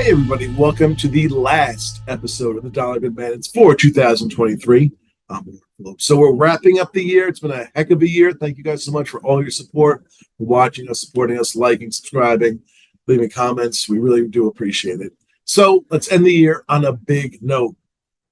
Hey everybody, welcome to the last episode of the Dollar Good Man. It's for 2023. So we're wrapping up the year. It's been a heck of a year. Thank you guys so much for all your support, for watching us, supporting us, liking, subscribing, leaving comments. We really do appreciate it. So let's end the year on a big note.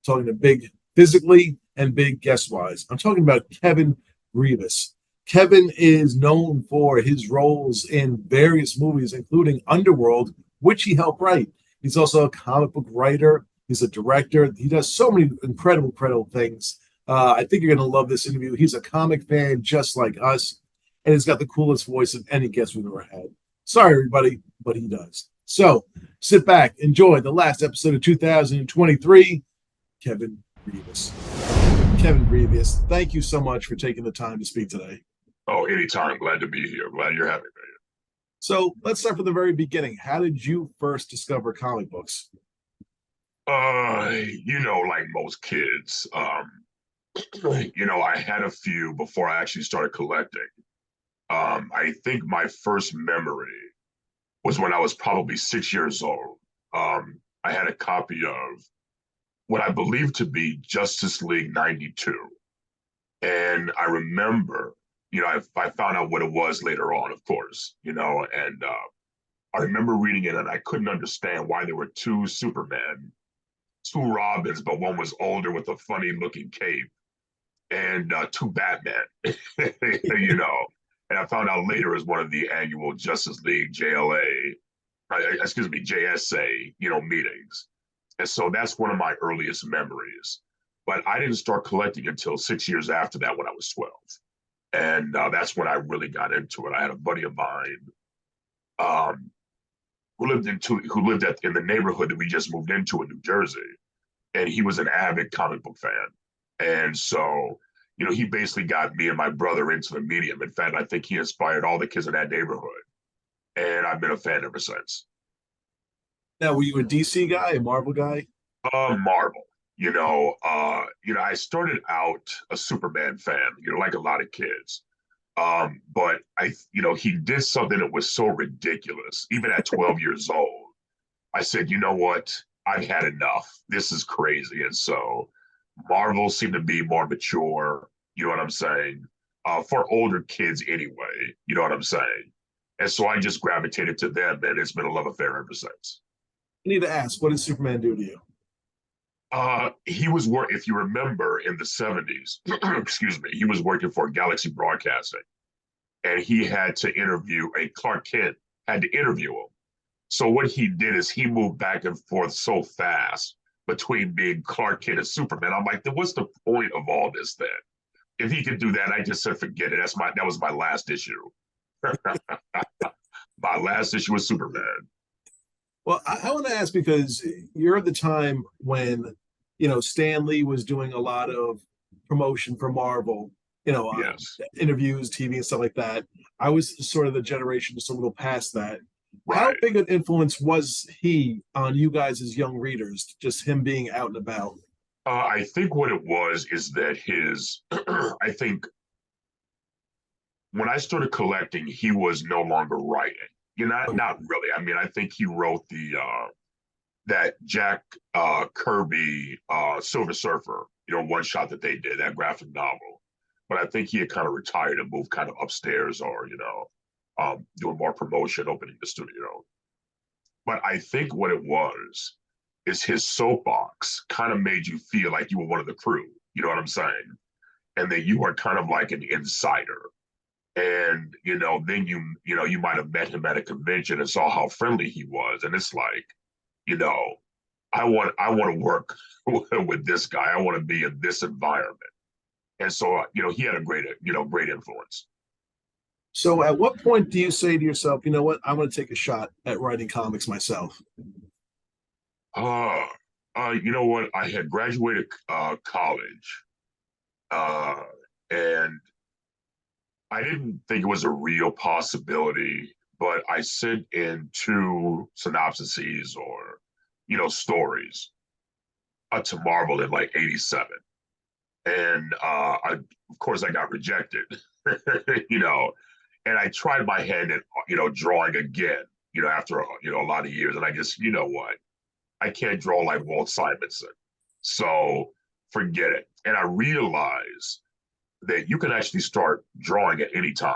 Talking to big physically and big guest-wise. I'm talking about Kevin Grevioux. Kevin is known for his roles in various movies, including Underworld, which he helped write. He's also a comic book writer. He's a director. He does so many incredible things. I think you're going to love this interview. He's a comic fan just like us, and he's got the coolest voice of any guest we've ever had. Sorry, everybody, but he does. So sit back, enjoy the last episode of 2023. Kevin Grevioux. Kevin Grevioux, thank you so much for taking the time to speak today. Oh, anytime. Glad to be here. Glad you're having me. So let's start from the very beginning. How did you first discover comic books? Like most kids, I had a few before I actually started collecting. I think my first memory was when I was probably 6 years old. I had a copy of what I believe to be Justice League 92. And I remember, I found out what it was later on, of course, and I remember reading it and I couldn't understand why there were two Supermen, two Robins, but one was older with a funny looking cape, and two Batman, And I found out later as one of the annual Justice League JSA, meetings. And so that's one of my earliest memories. But I didn't start collecting until 6 years after that when I was 12. And that's when I really got into it. I had a buddy of mine who lived in the neighborhood that we just moved into in New Jersey, and he was an avid comic book fan. And so, he basically got me and my brother into the medium. In fact, I think he inspired all the kids in that neighborhood, and I've been a fan ever since. Now, were you a DC guy, a Marvel guy? Marvel. I started out a Superman fan, like a lot of kids. But he did something that was so ridiculous. Even at 12 years old, I said, you know what? I've had enough. This is crazy. And so Marvel seemed to be more mature, you know what I'm saying? For older kids anyway, you know what I'm saying? And so I just gravitated to them, and it's been a love affair ever since. I need to ask, what did Superman do to you? If you remember in the 70s, excuse me, he was working for Galaxy Broadcasting, and he had to interview Clark Kent had to interview him. So what he did is he moved back and forth so fast between being Clark Kent and Superman. I'm like, then what's the point of all this then? If he could do that, I just said, forget it. That was my last issue. My last issue was Superman. Well, I want to ask because you're at the time when, Stan Lee was doing a lot of promotion for Marvel, Yes. interviews, TV, and stuff like that. I was sort of the generation just a little past that. Right. How big an influence was he on you guys as young readers, just him being out and about? I think what it was is that I think when I started collecting, he was no longer writing. Not really. I mean, I think he wrote that Jack Kirby Silver Surfer, one shot that they did, that graphic novel. But I think he had kind of retired and moved kind of upstairs or, doing more promotion, opening the studio. But I think what it was is his soapbox kind of made you feel like you were one of the crew. You know what I'm saying? And that you were kind of like an insider. And, then you might have met him at a convention and saw how friendly he was. And it's like, I want to work with this guy. I want to be in this environment. And so, he had a great influence. So at what point do you say to yourself, you know what, I'm going to take a shot at writing comics myself? You know what? I had graduated college, and I didn't think it was a real possibility, but I sent in two synopsises or, stories to Marvel in like 87. And of course, I got rejected, and I tried my hand at, drawing again, after, a lot of years. And I just, you know what? I can't draw like Walt Simonson. So forget it. And I realized that you can actually start drawing at any time.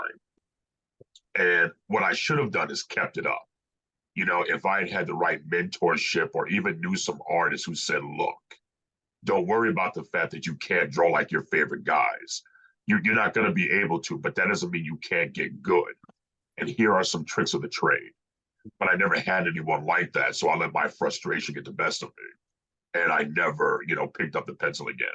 And what I should have done is kept it up. If I had had the right mentorship or even knew some artists who said, look, don't worry about the fact that you can't draw like your favorite guys. You're not going to be able to, but that doesn't mean you can't get good. And here are some tricks of the trade. But I never had anyone like that. So I let my frustration get the best of me. And I never, picked up the pencil again.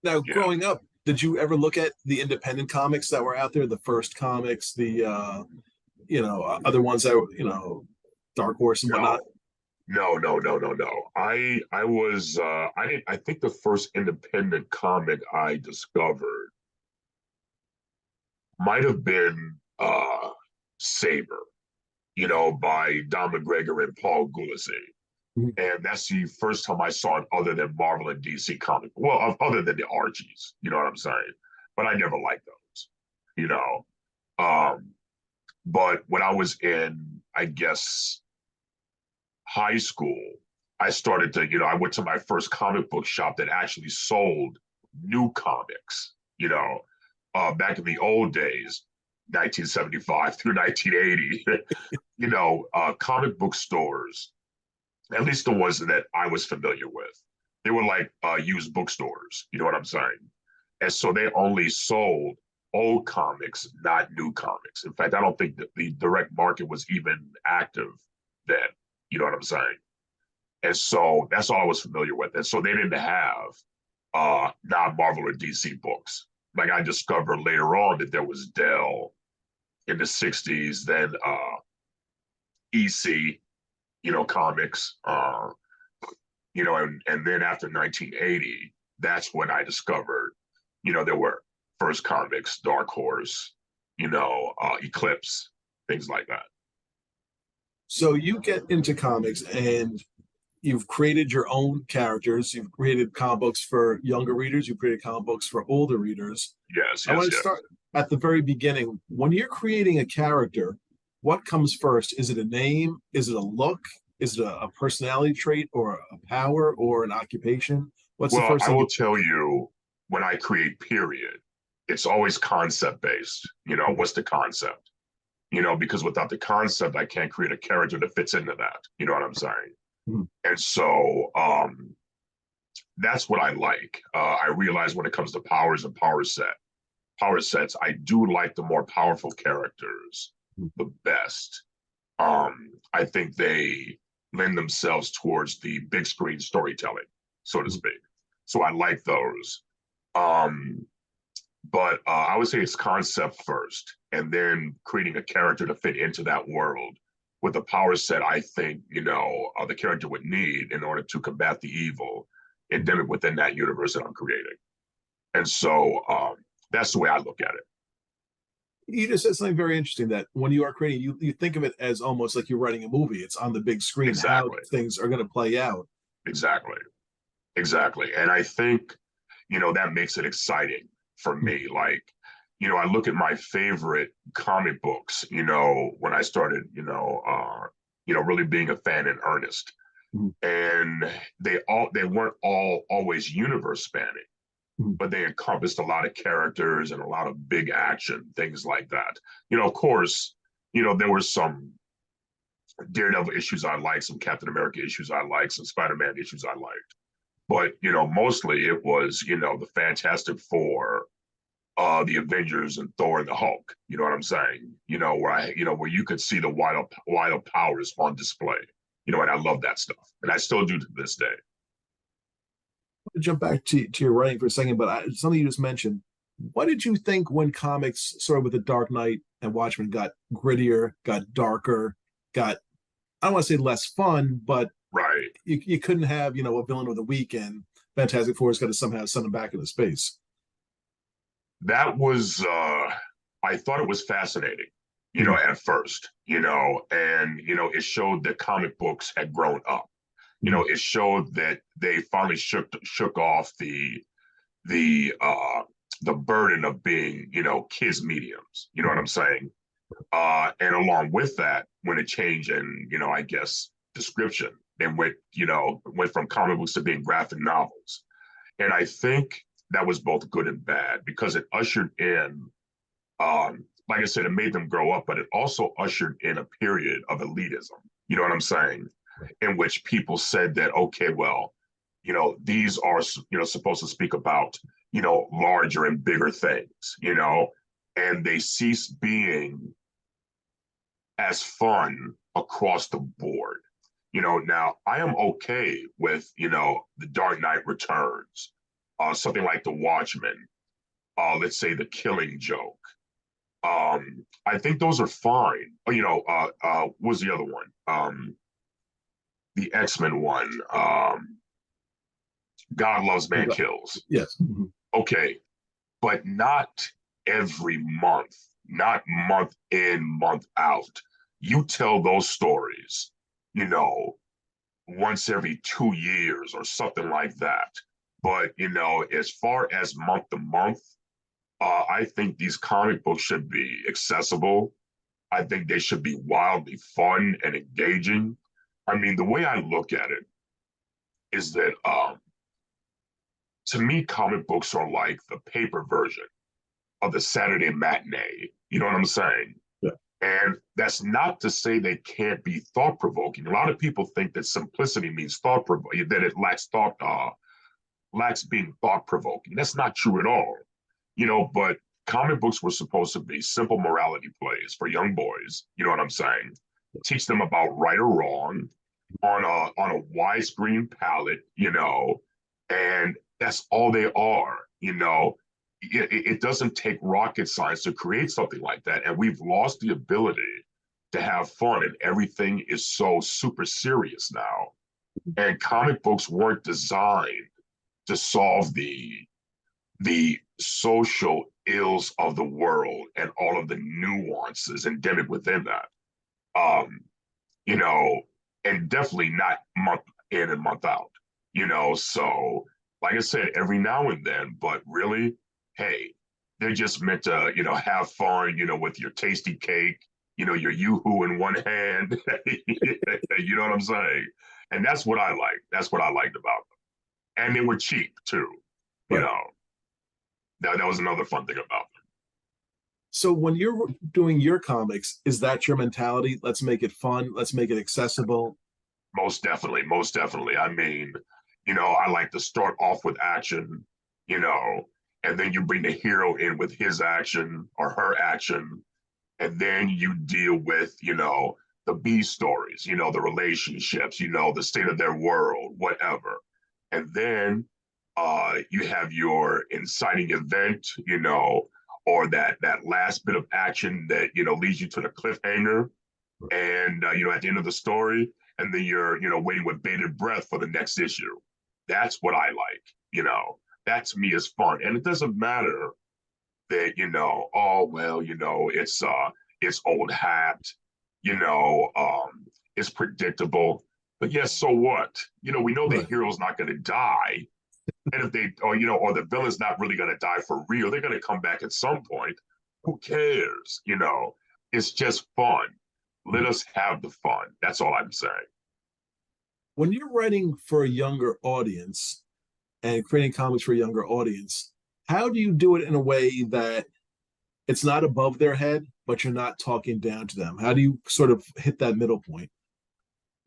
Now, Yeah. growing up, did you ever look at the independent comics that were out there, the first comics, the other ones that were, Dark Horse and whatnot? No, no. I was I didn't I think the first independent comic I discovered might have been Saber, by Don McGregor and Paul Gulacy. Mhm. And that's the first time I saw it other than Marvel and DC comic. Well, other than the Archies, you know what I'm saying? But I never liked those, you know. Um, but when I was in, I guess, high school, I started to, I went to my first comic book shop that actually sold new comics, back in the old days, 1975 through 1980, comic book stores, at least the ones that I was familiar with, they were like used bookstores, you know what I'm saying? And so they only sold old comics, not new comics. In fact, I don't think that the direct market was even active then, you know what I'm saying? And so that's all I was familiar with. And so they didn't have non-Marvel or DC books. Like I discovered later on that there was Dell in the 60s, then EC, comics, and then after 1980, that's when I discovered, there were first comics, Dark Horse, Eclipse, things like that. So you get into comics and you've created your own characters. You've created comic books for younger readers. You've created comic books for older readers. Yes, I yes, want to yes. start at the very beginning. When you're creating a character, what comes first? Is it a name? Is it a look? Is it a personality trait or a power or an occupation? What's the Well, first I thing will you tell you when I create period, it's always concept based. What's the concept? Because without the concept, I can't create a character that fits into that. You know what I'm saying? Mhm. And so that's what I like. I realize when it comes to powers and power sets, I do like the more powerful characters the best. I think they lend themselves towards the big screen storytelling, so to speak. So I like those. Um, but I would say it's concept first, and then creating a character to fit into that world with the power set I think the character would need in order to combat the evil endemic within that universe that I'm creating. And so that's the way I look at it. You just said something very interesting that when you are creating, you think of it as almost like you're writing a movie. It's on the big screen, how Exactly, things are going to play out. exactly, exactly. And I think that makes it exciting for me. Like, I look at my favorite comic books, when I started, really being a fan in earnest. Mhm. And they weren't all always universe spanning, Mhm. but they encompassed a lot of characters and a lot of big action, things like that. Of course, there were some Daredevil issues I liked, some Captain America issues I liked, some Spider-Man issues I liked. But mostly it was the Fantastic Four, the Avengers, and Thor and the Hulk. You know what I'm saying? Where you could see the wild powers on display. And I love that stuff, and I still do to this day. Jump back to your writing for a second, but something you just mentioned. What did you think when comics, sort of with the Dark Knight and Watchmen, got grittier, got darker, got, I don't want to say less fun, but Right. you couldn't have, a villain of the weekend. Fantastic Four's got to somehow send him back into space. That was I thought it was fascinating, Mhm. at first, and it showed that comic books had grown up. Mhm. It showed that they finally shook off the burden of being, kids mediums. You know what I'm saying? And along with that, when it changed in, I guess description. They went from comic books to being graphic novels. And I think that was both good and bad because it ushered in, like I said, it made them grow up, but it also ushered in a period of elitism. You know what I'm saying? Right. In which people said that, okay, well, these are, supposed to speak about, larger and bigger things, and they ceased being as fun across the board. Now I am okay with, The Dark Knight Returns, something like The Watchmen, let's say The Killing Joke. I think those are fine. What was the other one? The X-Men one. God Loves, Man Kills. Yes. Okay, but not every month, not month in, month out. You tell those stories, once every 2 years or something like that. But, as far as month to month, I think these comic books should be accessible. I think they should be wildly fun and engaging. I mean, the way I look at it is that to me, comic books are like the paper version of the Saturday matinee. You know what I'm saying? Yeah. And that's not to say they can't be thought provoking. A lot of people think that simplicity means thought provoking, that it lacks being thought provoking. That's not true at all. But comic books were supposed to be simple morality plays for young boys. You know what I'm saying? Teach them about right or wrong on a widescreen palette, and that's all they are. It doesn't take rocket science to create something like that, and we've lost the ability to have fun, and everything is so super serious now. And comic books weren't designed to solve the social ills of the world and all of the nuances endemic within that. Um, you know, and definitely not month in and month out, So, like I said, every now and then, but really, hey, they're just meant to, have fun, with your tasty cake, your yoo-hoo in one hand. You know what I'm saying? And that's what I like. That's what I liked about them. And they were cheap too, you Right. know. That was another fun thing about them. So when you're doing your comics, is that your mentality? Let's make it fun. Let's make it accessible. Most definitely, most definitely. I mean, I like to start off with action, and then you bring the hero in with his action or her action, and then you deal with, the B stories, the relationships, the state of their world, whatever. And then you have your inciting event, or that last bit of action that, leads you to the cliffhanger and at the end of the story, and then you're waiting with bated breath for the next issue. That's what I like. That to me is fun, and it doesn't matter that oh well, it's old hat, it's predictable, but yes, so what? We know the Right. hero's not going to die, and if they or the villain's not really going to die for real, they're going to come back at some point. Who cares? It's just fun. Let us have the fun. That's all I'm saying. When you're writing for a younger audience and creating comics for a younger audience, how do you do it in a way that it's not above their head, but you're not talking down to them? How do you sort of hit that middle point?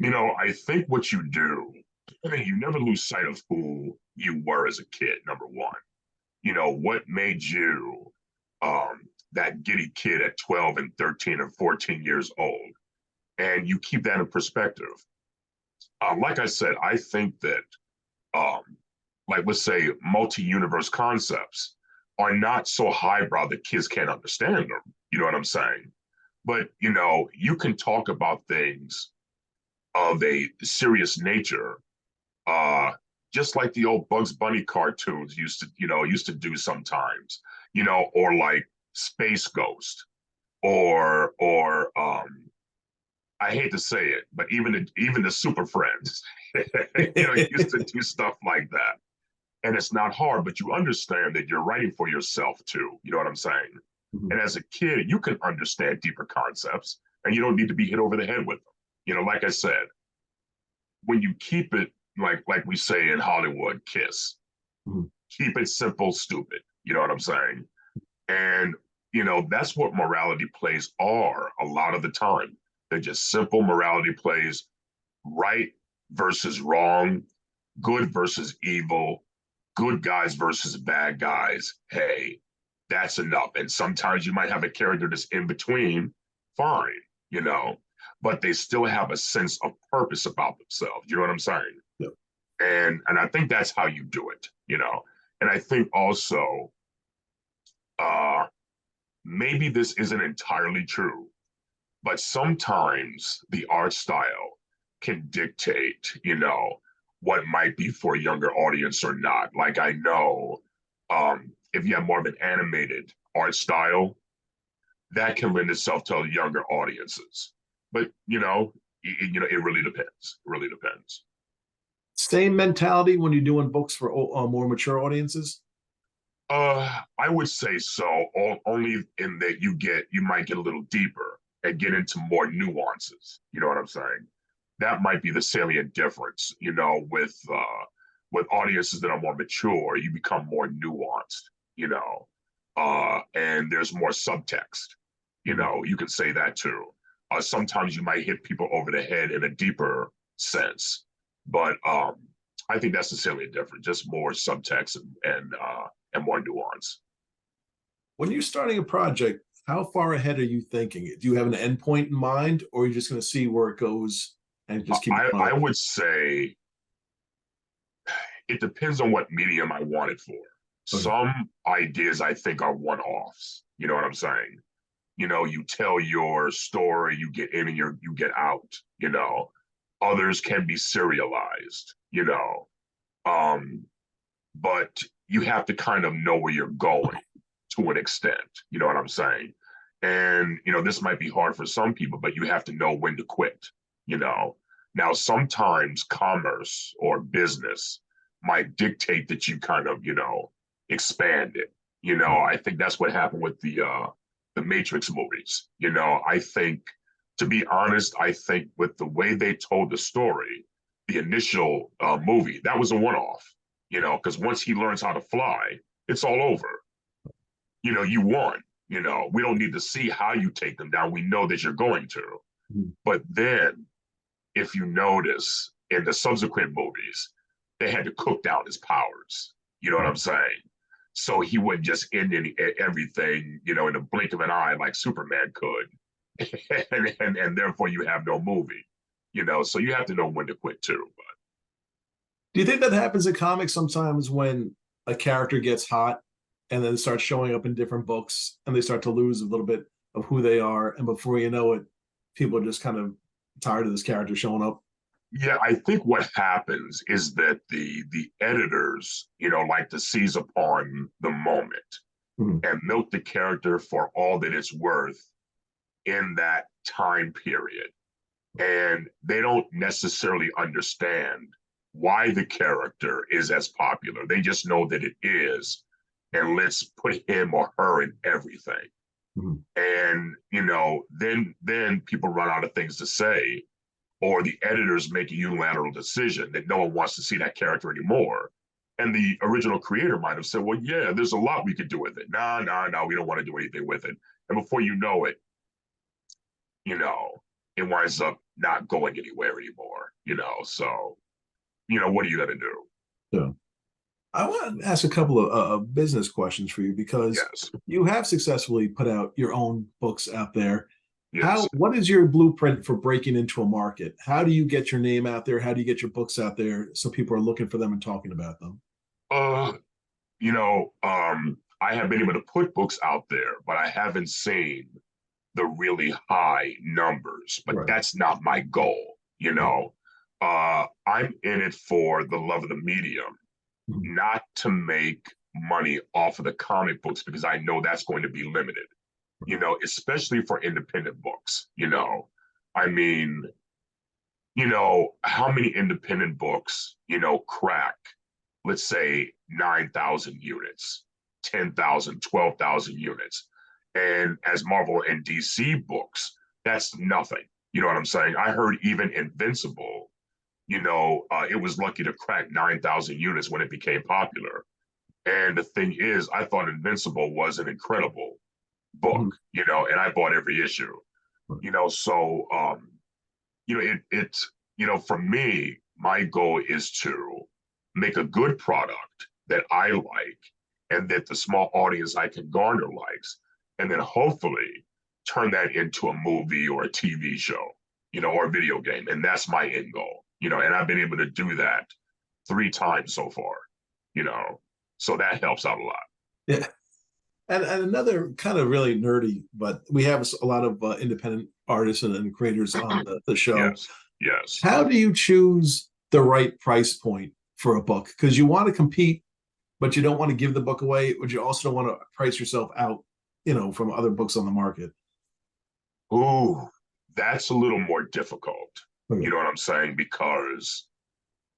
I think what you do, I mean, you never lose sight of who you were as a kid, number one. What made you that giddy kid at 12 and 13 and 14 years old? And you keep that in perspective. Like I said, I think that, um, like, let's say, multi-universe concepts are not so highbrow that kids can't understand them. You know what I'm saying? But, you can talk about things of a serious nature, uh, just like the old Bugs Bunny cartoons used to do sometimes, or like Space Ghost, or I hate to say it, but even the Super Friends, used to do stuff like that. And it's not hard, but you understand that you're writing for yourself too. You know what I'm saying? Mhm. And as a kid, you can understand deeper concepts, and you don't need to be hit over the head with them. Like I said, when you keep it like we say in Hollywood, kiss. Mhm. Keep it simple, stupid. You know what I'm saying? And that's what morality plays are a lot of the time. They're just simple morality plays, right versus wrong, good versus evil, good guys versus bad guys. Hey, that's enough. And sometimes you might have a character that's in between, fine, you know, but they still have a sense of purpose about themselves. You know what I'm saying? Yeah. And I think that's how you do it. And I think also uh maybe this isn't entirely true, but sometimes the art style can dictate, what might be for a younger audience or not. Like I know if you have more of an animated art style, that can lend itself to younger audiences. But it really depends. It really depends. Same mentality when you're doing books for more mature audiences. I would say so. Only in that you might get a little deeper and get into more nuances. You know what I'm saying? That might be the salient difference. With audiences that are more mature, you become more nuanced. And there's more subtext. You can say that too. Sometimes you might hit people over the head in a deeper sense, but I think that's the salient difference. Just more subtext and more nuance. When you're starting a project, how far ahead are you thinking? Do you have an endpoint in mind, or are you just going to see where it goes and just keep I going? would say it depends on what medium I want it for. Okay. Some ideas I think are one offs. You know what I'm saying? You tell your story, you get in and you get out. Others can be serialized. Um, but you have to kind of know where you're going to an extent. You know what I'm saying? And, this might be hard for some people, but you have to know when to quit. You know, now sometimes commerce or business might dictate that you kind of, expand it. I think that's what happened with the Matrix movies. I think, to be honest, I think with the way they told the story, the initial movie, that was a one off, because once he learns how to fly, it's all over. You won. We don't need to see how you take them down. We know that you're going to. Mhm. But then, if you notice in the subsequent movies, they had to cook down his powers. You know what I'm saying? So he wouldn't just end everything, in the blink of an eye like Superman could. and therefore you have no movie. So you have to know when to quit too. Do you think that happens in comics sometimes when a character gets hot and then starts showing up in different books and they start to lose a little bit of who they are, and before you know it, people are just kind of tired of this character showing up? Yeah, I think what happens is that the editors, like to seize upon the moment Mhm. and milk the character for all that it's worth in that time period. And they don't necessarily understand why the character is as popular. They just know that it is, and let's put him or her in everything. Mhm. And then people run out of things to say, or the editors make a unilateral decision that no one wants to see that character anymore. And the original creator might have said, well, yeah, there's a lot we could do with it. No, we don't want to do anything with it. And before you know it, you know, it winds up not going anywhere anymore. So, what are you going to do? Yeah. I want to ask a couple of business questions for you because Yes, you have successfully put out your own books out there. yes. What is your blueprint for breaking into a market? How do you get your name out there? How do you get your books out there so people are looking for them and talking about them? Uh, I have been able to put books out there, but I haven't seen the really high numbers. But Right. that's not my goal. I'm in it for the love of the medium, Mhm. not to make money off of the comic books because I know that's going to be limited. Especially for independent books. I mean, how many independent books, crack, let's say 9,000 units, 10,000, 12,000 units. And as Marvel and DC books, that's nothing. You know what I'm saying? I heard even Invincible it was lucky to crack 9,000 units when it became popular. And the thing is, I thought Invincible was an incredible book, Mhm. and I bought every issue, so, for me, my goal is to make a good product that I like and that the small audience I can garner likes, and then hopefully turn that into a movie or a TV show, or a video game. And that's my end goal, and I've been able to do that 3 times so far, you know, so that helps out a lot. Yeah. And another kind of really nerdy, but we have a lot of independent artists and creators on the show. Yes, yes. How do you choose the right price point for a book? Because you want to compete, but you don't want to give the book away, but you also don't want to price yourself out, from other books on the market. Ooh, that's a little more difficult. You Okay. know what I'm saying? Because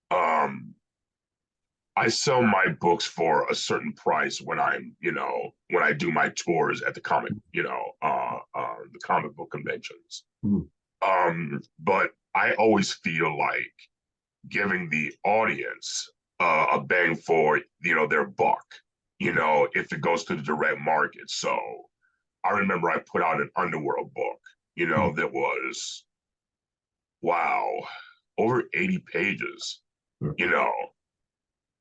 um, I sell my books for a certain price when I do my tours at the comic book conventions. Mhm. But I always feel like giving the audience a bang for, their buck, if it goes to the direct market. So I remember I put out an Underworld book, Mhm. that was, wow, over 80 pages, you know,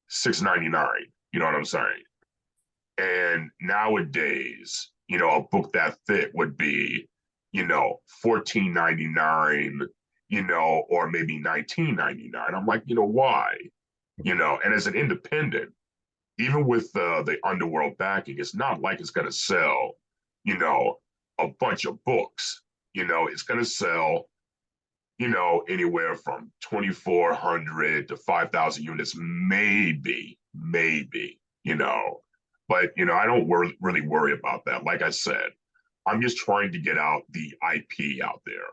6.99. You know what I'm saying? And nowadays, a book that thick would be, 14.99, or maybe 19.99. I'm like, why? And as an independent, even with the Underworld backing, it's not like it's going to sell, you know, a bunch of books. It's going to sell, anywhere from 2,400 to 5,000 units, maybe, But, I don't really worry about that. Like I said, I'm just trying to get out the IP out there.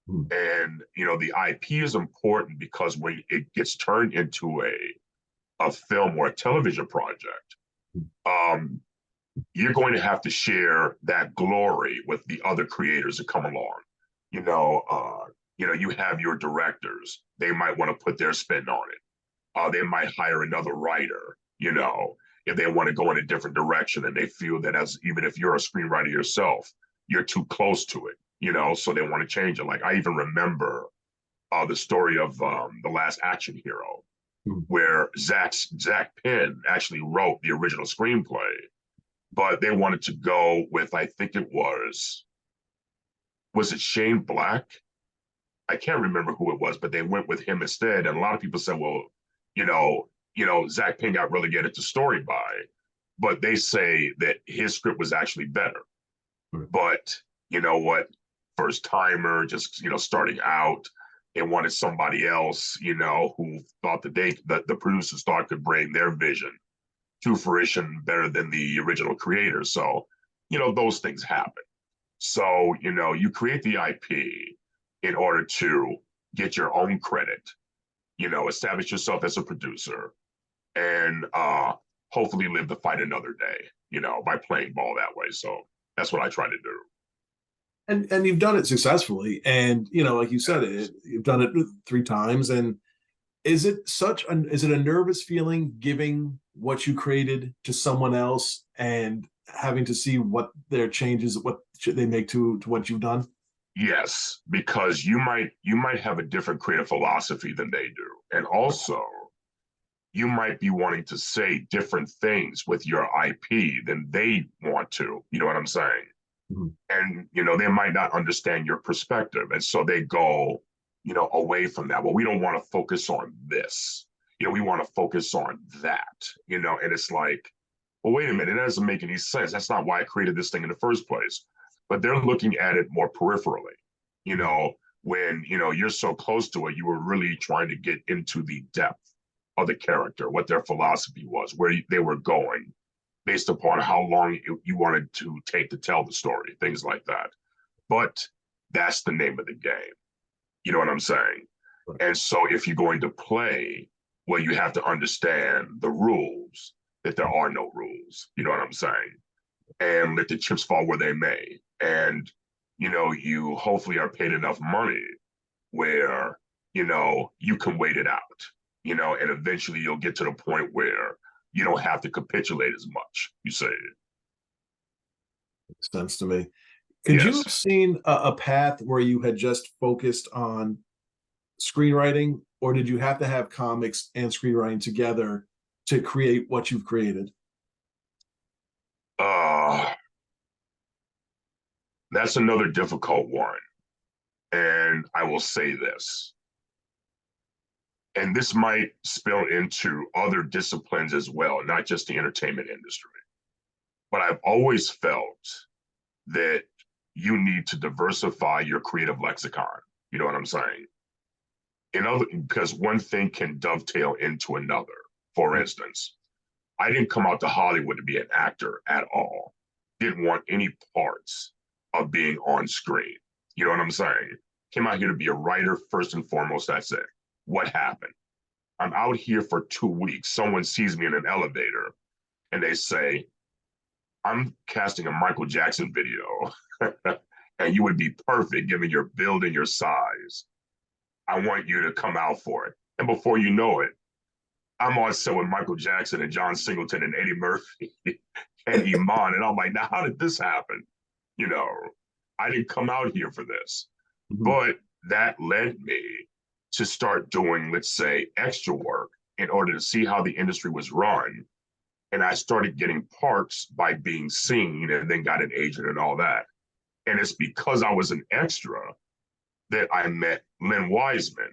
Mhm. And, the IP is important because when it gets turned into a film or a television project, um, you're going to have to share that glory with the other creators that come along. You know, uh, you have your directors; they might want to put their spin on it. They might hire another writer. If they want to go in a different direction and they feel that as even if you're a screenwriter yourself, you're too close to it. So they want to change it. Like I even remember the story of the Last Action Hero, Mhm. where Zach Penn actually wrote the original screenplay, but they wanted to go with, I think it was it Shane Black? I can't remember who it was, but they went with him instead. And a lot of people said, well, Zach Penn got relegated to story by, but they say that his script was actually better. Right. But you know what? First timer, just starting out, they wanted somebody else, who thought that the producers thought could bring their vision to fruition better than the original creator. So, those things happen. So, you create the IP in order to get your own credit, establish yourself as a producer, and hopefully live to fight another day, by playing ball that way. So that's what I try to do. And you've done it successfully, and like you said, Yes. you've done it 3 times. And is it a nervous feeling giving what you created to someone else and having to see what their changes, what should they make to what you've done? Yes, because you might have a different creative philosophy than they do. And also you might be wanting to say different things with your IP than they want to. You know what I'm saying? Mhm. And they might not understand your perspective, and so they go away from that. Well, we don't want to focus on this. We want to focus on that. And it's like, well, wait a minute, it doesn't make any sense. That's not why I created this thing in the first place. But they're looking at it more peripherally. you know when you're so close to it, you were really trying to get into the depth of the character, what their philosophy was, where they were going, based upon how long you wanted to take to tell the story, things like that. But that's the name of the game. You know what I'm saying? Right. And so if you're going to play, well, you have to understand the rules, that there are no rules. You know what I'm saying? And let the chips fall where they may. And, you hopefully are paid enough money where you can wait it out, and eventually you'll get to the point where you don't have to capitulate as much. You say, Makes sense to me. Could you yes. have seen a path where you had just focused on screenwriting, or did you have to have comics and screenwriting together to create what you've created? Uh, that's another difficult one. And I will say this, and this might spill into other disciplines as well, not just the entertainment industry. But I've always felt that you need to diversify your creative lexicon. You know what I'm saying? Because one thing can dovetail into another. For instance, I didn't come out to Hollywood to be an actor at all. Didn't want any parts of being on screen. You know what I'm saying? Came out here to be a writer first and foremost. That's it. What happened? I'm out here for 2 weeks. Someone sees me in an elevator and they say, I'm casting a Michael Jackson video and you would be perfect given your build and your size. I want you to come out for it. And before you know it, I'm on set with Michael Jackson and John Singleton and Eddie Murphy and Iman. And I'm like, now, how did this happen? You know, I didn't come out here for this. Mhm. But that led me to start doing, let's say, extra work in order to see how the industry was run. And I started getting parts by being seen and then got an agent and all that. And it's because I was an extra that I met Len Wiseman,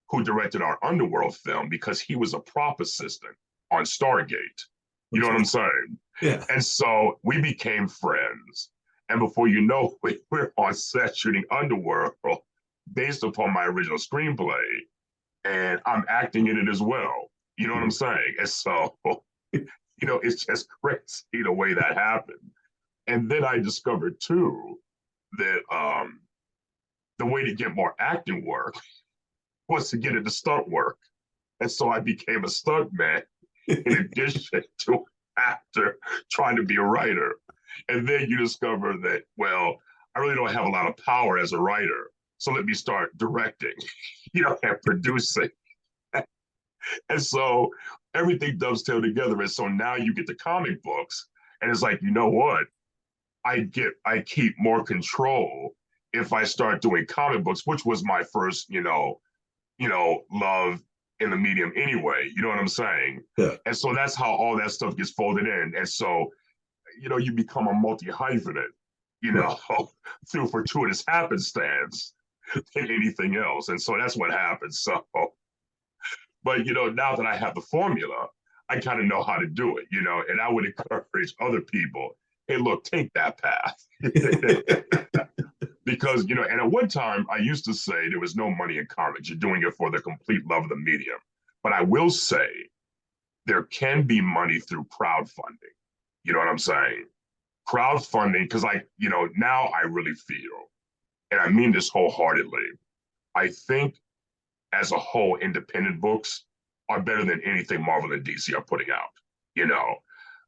who directed our Underworld film because he was a prop assistant on Stargate. You know what Okay. I'm saying? Yeah. And so we became friends. And before you know it, we're on set shooting Underworld based upon my original screenplay. And I'm acting in it as well. You know what I'm saying? And so, it's just crazy the way that happened. And then I discovered too that the way to get more acting work was to get into stunt work. And so I became a stunt man in addition to actor trying to be a writer. And then you discover that, well, I really don't have a lot of power as a writer. So let me start directing, and producing. And so everything dovetailed together. And so now you get the comic books, and it's like, you know what? I keep more control if I start doing comic books, which was my first, love in the medium anyway. You know what I'm saying? Yeah. And so that's how all that stuff gets folded in. And so, you become a multi hyphenate, you Right. know, through fortuitous happenstance than anything else. And so that's what happens. So, but, now that I have the formula, I kind of know how to do it, and I would encourage other people, hey, look, take that path. Because, and at one time I used to say there was no money in comics. You're doing it for the complete love of the medium. But I will say there can be money through crowdfunding. You know what I'm saying? Crowdfunding, because now I really feel, and I mean this wholeheartedly, I think as a whole, independent books are better than anything Marvel and DC are putting out. You know,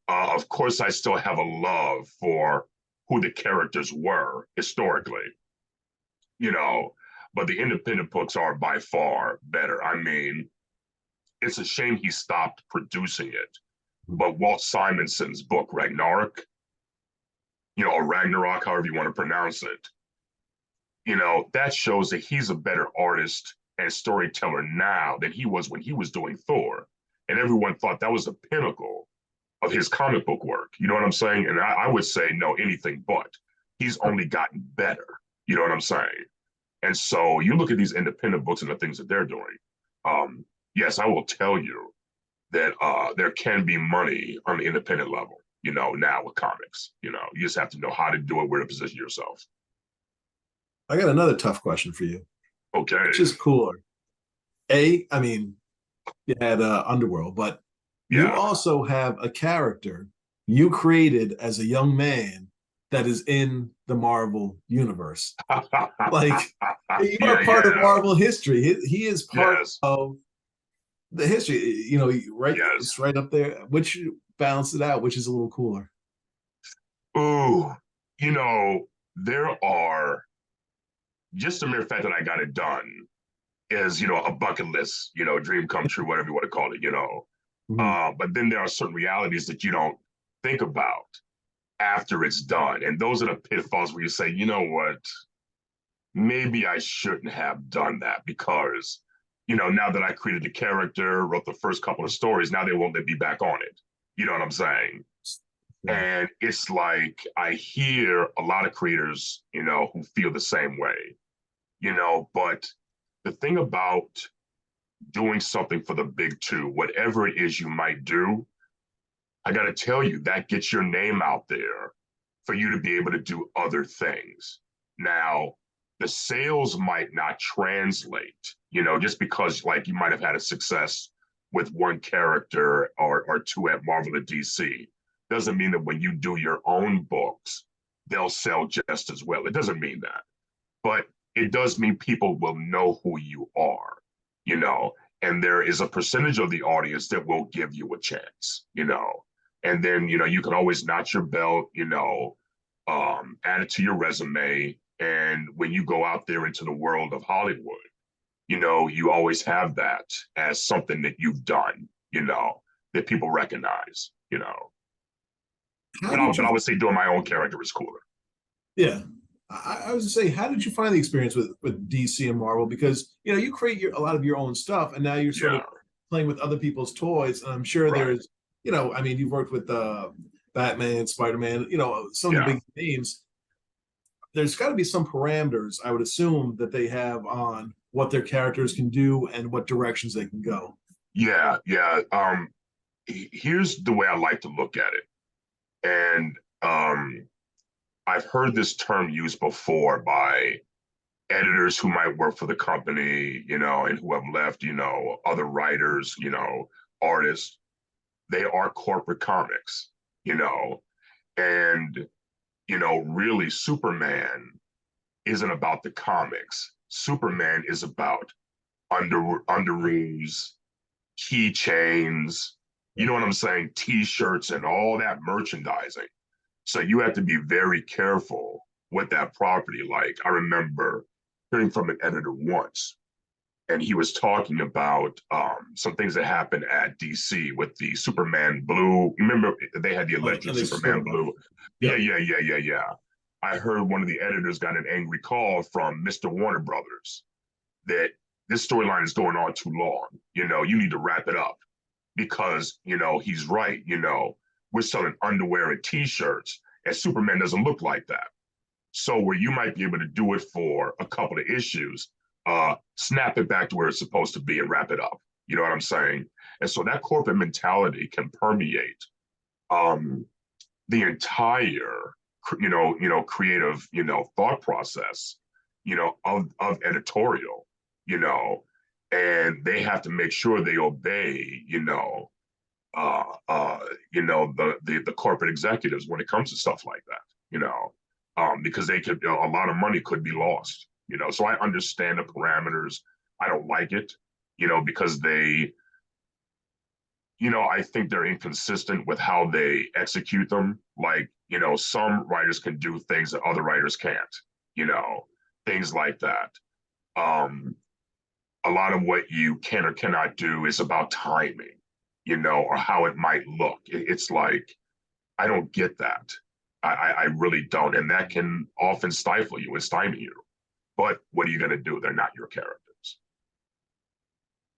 of course, I still have a love for who the characters were historically, you know, but the independent books are by far better. I mean, it's a shame he stopped producing it, but Walt Simonson's book, Ragnarok, or Ragnarok, however you want to pronounce it, that shows that he's a better artist and storyteller now than he was when he was doing Thor. And everyone thought that was the pinnacle of his comic book work. You know what I'm saying? And I would say, no, anything but. He's only gotten better. You know what I'm saying? And so you look at these independent books and the things that they're doing. Yes, I will tell you that there can be money on the independent level, now with comics. You just have to know how to do it, where to position yourself. I got another tough question for you. Okay. Which is cooler? I mean, you had Underworld, but you Yeah. also have a character you created as a young man that is in the Marvel universe. Like, you are Yeah, part of yeah. Marvel history. He is part Yes. of the history. Right? It's Yes. right up there. Which balance it out, which is a little cooler. Ooh, there are just the mere fact that I got it done. is, a bucket list, dream come true, whatever you want to call it, Mhm. But then there are certain realities that you don't think about after it's done. And those are the pitfalls where you say, you know what, maybe I shouldn't have done that because, now that I created the character, wrote the first couple of stories, now they won't let me back on it. You know what I'm saying? Yeah. And it's like I hear a lot of creators, who feel the same way, but the thing about doing something for the big two, whatever it is you might do, I got to tell you, that gets your name out there for you to be able to do other things. Now, the sales might not translate, just because like you might have had a success with one character or two at Marvel or DC. Doesn't mean that when you do your own books, they'll sell just as well. It doesn't mean that. But it does mean people will know who you are, you know, and there is a percentage of the audience that will give you a chance, and then, you can always notch your belt, add it to your resume. And when you go out there into the world of Hollywood, you always have that as something that you've done, that people recognize. How But did I you? would say doing my own character is cooler. Yeah, I was to say, how did you find the experience with DC and Marvel? Because you create a lot of your own stuff, and now you're sort of Yeah, playing with other people's toys. And I'm sure right. there's, I mean, you've worked with Batman, Spider-Man, some of the Yeah. big names. There's got to be some parameters, I would assume, that they have on what their characters can do and what directions they can go. Yeah, yeah. Here's the way I like to look at it. And I've heard this term used before by editors who might work for the company, and who have left, other writers, artists. They are corporate comics, you know, and, really Superman isn't about the comics. Superman is about underoos, keychains, you know what I'm saying? T-shirts and all that merchandising. So you have to be very careful with that property. Like I remember hearing from an editor once, and he was talking about some things that happened at DC with the Superman Blue. Remember they had the Oh, alleged and they split Superman them up. Blue. Yeah, Yep. yeah, yeah, yeah, yeah. I heard one of the editors got an angry call from Mr. Warner Brothers that this storyline is going on too long. You need to wrap it up because, he's right. We're selling underwear and t-shirts, and Superman doesn't look like that. So where you might be able to do it for a couple of issues, snap it back to where it's supposed to be and wrap it up. You know what I'm saying? And so that corporate mentality can permeate um, the entire, creative, thought process, of editorial, you know, and they have to make sure they obey, uh, uh, the corporate executives when it comes to stuff like that, because they could, a lot of money could be lost, So I understand the parameters. I don't like it, because they, I think they're inconsistent with how they execute them. Like, some writers can do things that other writers can't, you know, things like that. Um, a lot of what you can or cannot do is about timing, or how it might look. It's like, I don't get that. I really don't. And that can often stifle you and stymie you. But what are you going to do? They're not your characters.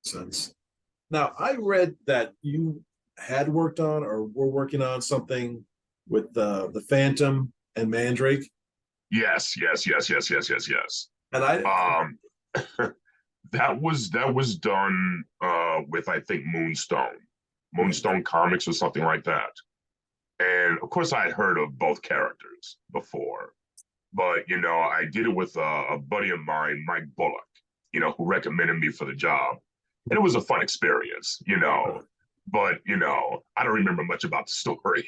Sense. Now, I read that you had worked on or were working on something with the Phantom and Mandrake, Yes, yes, yes, yes, yes, yes, yes. and I Um, that was done with I think okay, Moonstone Comics or something like that. And of course, I had heard of both characters before, but I did it with a buddy of mine, Mike Bullock, who recommended me for the job, and it was a fun experience, But I don't remember much about the story,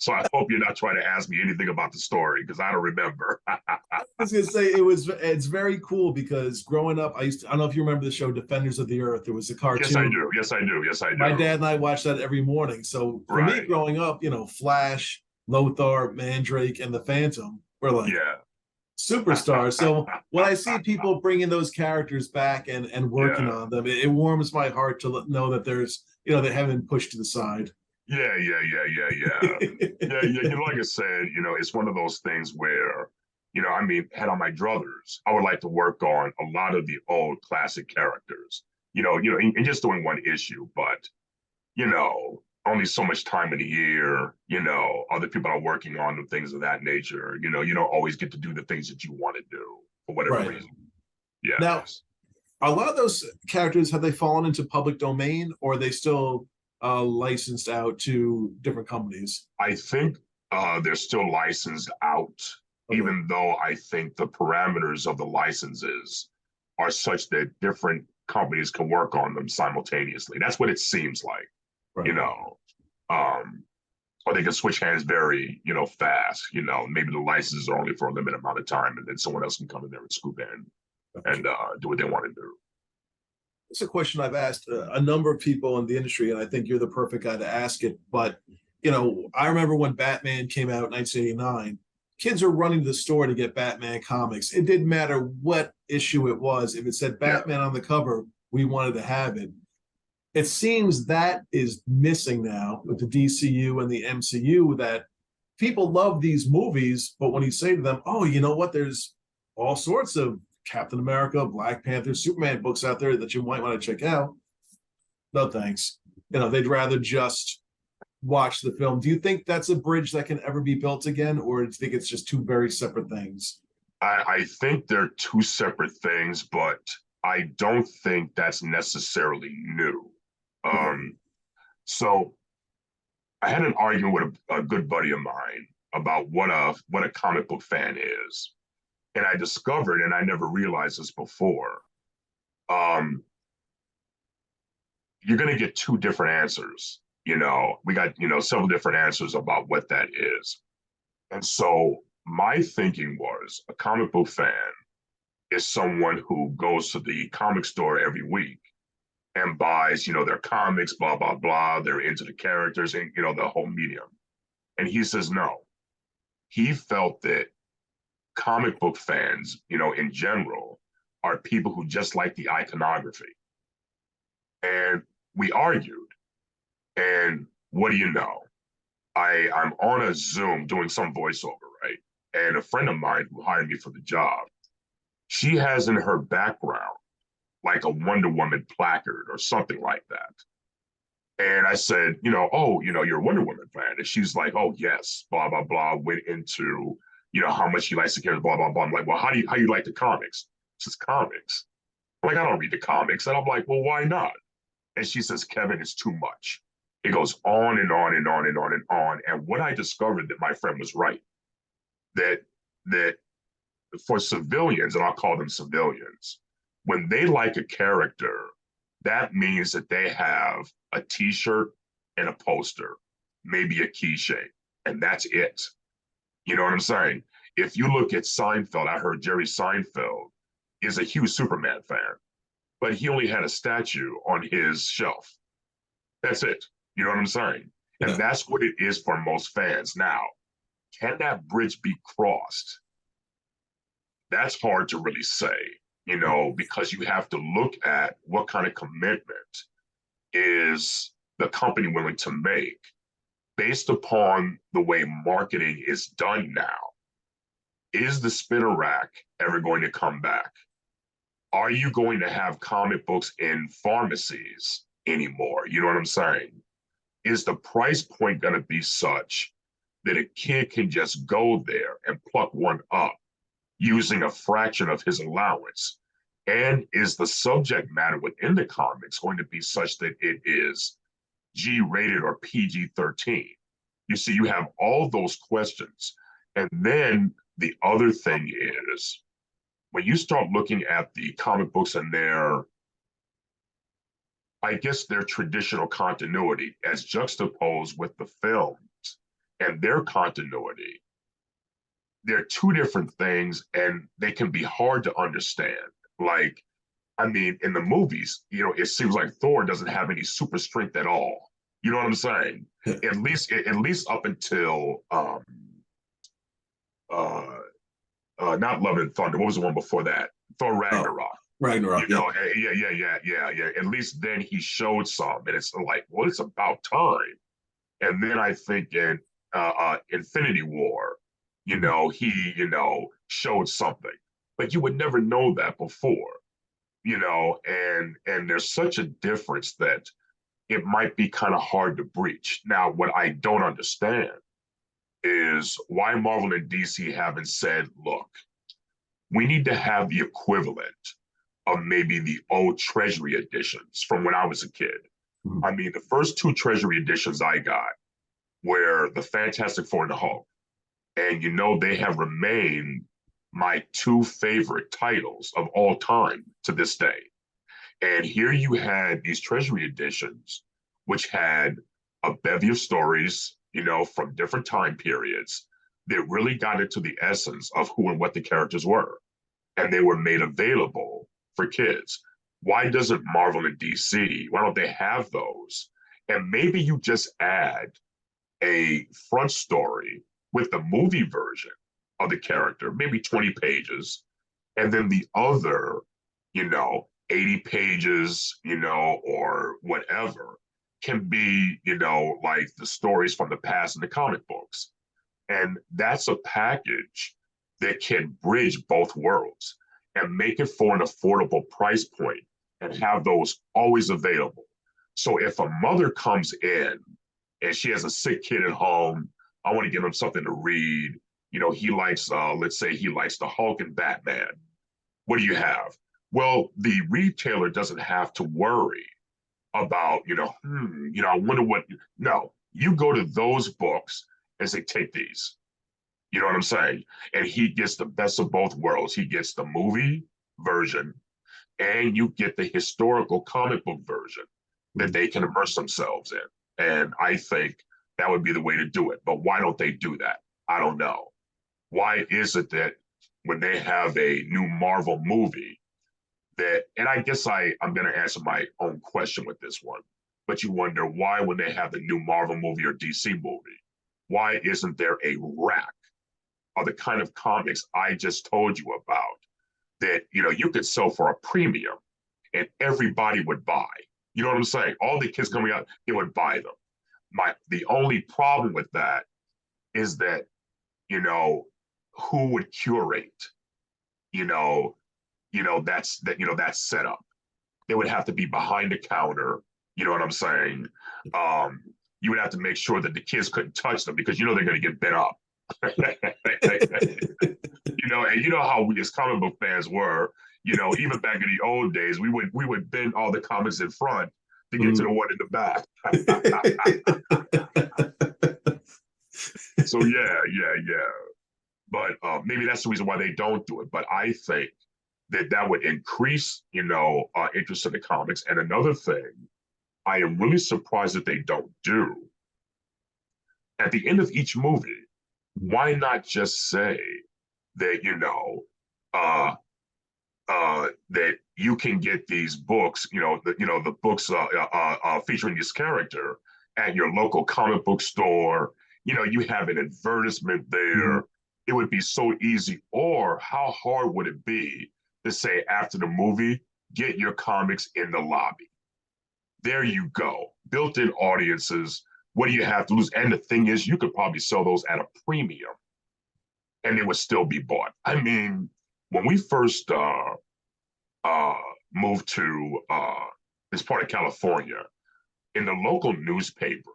so I hope you're not trying to ask me anything about the story because I don't remember. I was gonna say it's very cool because growing up, I don't know if you remember the show Defenders of the Earth. It was a Yes, I cartoon. do. Yes, I do. Yes, I My do. dad and I watched that every morning. So for me, Right. growing up, Flash, Lothar, Mandrake, and the Phantom were like Yeah. superstar. So when I see people bringing those characters back and working Yeah. on them, it warms my heart to know that there's, they haven't been pushed to the side. Yeah. You know, like I said, you know, it's one of those things where, you know, I mean, had on my druthers, I would like to work on a lot of the old classic characters, and just doing one issue, but only so much time in the year, other people are working on them, things of that nature. You don't always get to do the things that you want to do for whatever Right. reason. Now, Yes. a lot of those characters, have they fallen into public domain, or are they still licensed out to different companies? I think they're still licensed out, Okay. even though I think the parameters of the licenses are such that different companies can work on them simultaneously. That's what it seems like, you Right. know. Um, or they can switch hands very, fast. Maybe the licenses are only for a limited amount of time, and then someone else can come in there and scoop in Gotcha. and do what they want to do. It's a question I've asked a number of people in the industry, and I think you're the perfect guy to ask it. But, I remember when Batman came out in 1989, kids were running to the store to get Batman comics. It didn't matter what issue it was. If it said Yeah, Batman on the cover, we wanted to have it. It seems that is missing now with the DCU and the MCU, that people love these movies, but when you say to them, oh, you know what, there's all sorts of Captain America, Black Panther, Superman books out there that you might want to check out. No thanks. They'd rather just watch the film. Do you think that's a bridge that can ever be built again, or do you think it's just two very separate things? I think they're two separate things, but I don't think that's necessarily new. Okay. So I had an argument with a good buddy of mine about what a comic book fan is, and I discovered, and I never realized this before. Um, you're going to get two different answers. We got several different answers about what that is, and so my thinking was a comic book fan is someone who goes to the comic store every week and buys, their comics, blah, blah, blah. They're into the characters and, the whole medium. And he says, no. He felt that comic book fans, in general, are people who just like the iconography. And we argued. And what do you know? I'm on a Zoom doing some voiceover, right? And a friend of mine who hired me for the job, she has in her background like a Wonder Woman placard or something like that. And I said, you're a Wonder Woman fan. And she's like, oh, yes, blah, blah, blah. Went into, how much she likes the characters, blah, blah, blah. I'm like, well, how you like the comics? She says, comics. I'm like, I don't read the comics. And I'm like, well, why not? And she says, Kevin, it's too much. It goes on and on and on and on and on. And what I discovered that my friend was right, that that for civilians, and I'll call them civilians, when they like a character, that means that they have a t-shirt and a poster, maybe a keychain, and that's it. You know what I'm saying? If you look at Seinfeld, I heard Jerry Seinfeld is a huge Superman fan, but he only had a statue on his shelf. That's it. You know what I'm saying? And Yeah. that's what it is for most fans. Now, can that bridge be crossed? That's hard to really say, because you have to look at what kind of commitment is the company willing to make based upon the way marketing is done now. Is the spinner rack ever going to come back? Are you going to have comic books in pharmacies anymore? You know what I'm saying? Is the price point going to be such that a kid can just go there and pluck one up using a fraction of his allowance? And is the subject matter within the comics going to be such that it is G rated or PG 13? You see, you have all those questions. And then the other thing is when you start looking at the comic books and I guess their traditional continuity as juxtaposed with the films and their continuity, they're two different things and they can be hard to understand. Like, I mean, in the movies, it seems like Thor doesn't have any super strength at all. You know what I'm saying? At least up until uh not Love and Thunder. What was the one before that? Thor Oh, Ragnarok. You Ragnarok. Yep. know, yeah. At least then he showed some, and it's like, well, it's about time. And then I think in Infinity War, Mhm. he showed something, but you would never know that before, and there's such a difference that it might be kind of hard to breach. Now, what I don't understand is why Marvel and DC haven't said, look, we need to have the equivalent of maybe the old Treasury editions from when I was a kid. Mhm. I mean, the first two Treasury editions I got were the Fantastic Four and the Hulk. And they have remained my two favorite titles of all time to this day. And here you had these Treasury editions, which had a bevy of stories, from different time periods that really got into the essence of who and what the characters were. And they were made available for kids. Why doesn't Marvel and DC, why don't they have those? And maybe you just add a front story with the movie version of the character, maybe 20 pages, and then the other, 80 pages, or whatever, can be, like the stories from the past in the comic books. And that's a package that can bridge both worlds and make it for an affordable price point and have those always available. So if a mother comes in and she has a sick kid at home, I want to give him something to read. He likes, let's say he likes the Hulk and Batman. What do you have? Well, the retailer doesn't have to worry about, I wonder what, no, you go to those books and say, take these. You know what I'm saying? And he gets the best of both worlds. He gets the movie version and you get the historical comic book version that Mhm. they can immerse themselves in. And I think that would be the way to do it. But why don't they do that? I don't know. Why is it that when they have a new Marvel movie and I guess I'm going to answer my own question with this one, but you wonder why when they have the new Marvel movie or DC movie, why isn't there a rack of the kind of comics I just told you about that, you could sell for a premium and everybody would buy. You know what I'm saying? All the kids coming out, they would buy them. The only problem with that is that, you know, who would curate, you know, that's set up. They would have to be behind the counter. You know what I'm saying? Um, you would have to make sure that the kids couldn't touch them because they're going to get bit up. And how we as comic book fans were. Even back in the old days, we would bend all the comics in front to get to the Mhm. one in the back. So yeah. But maybe that's the reason why they don't do it. But I think that would increase, interest in the comics. And another thing, I am really surprised that they don't do at the end of each movie. Why not just say that uh, that you can get these books, the books featuring this character at your local comic book store. You have an advertisement Mhm. there. It would be so easy. Or how hard would it be to say after the movie, get your comics in the lobby? There you go. Built-in audiences. What do you have to lose? And the thing is, you could probably sell those at a premium, and they would still be bought. I mean, when we first uh, moved to this part of California, in the local newspaper,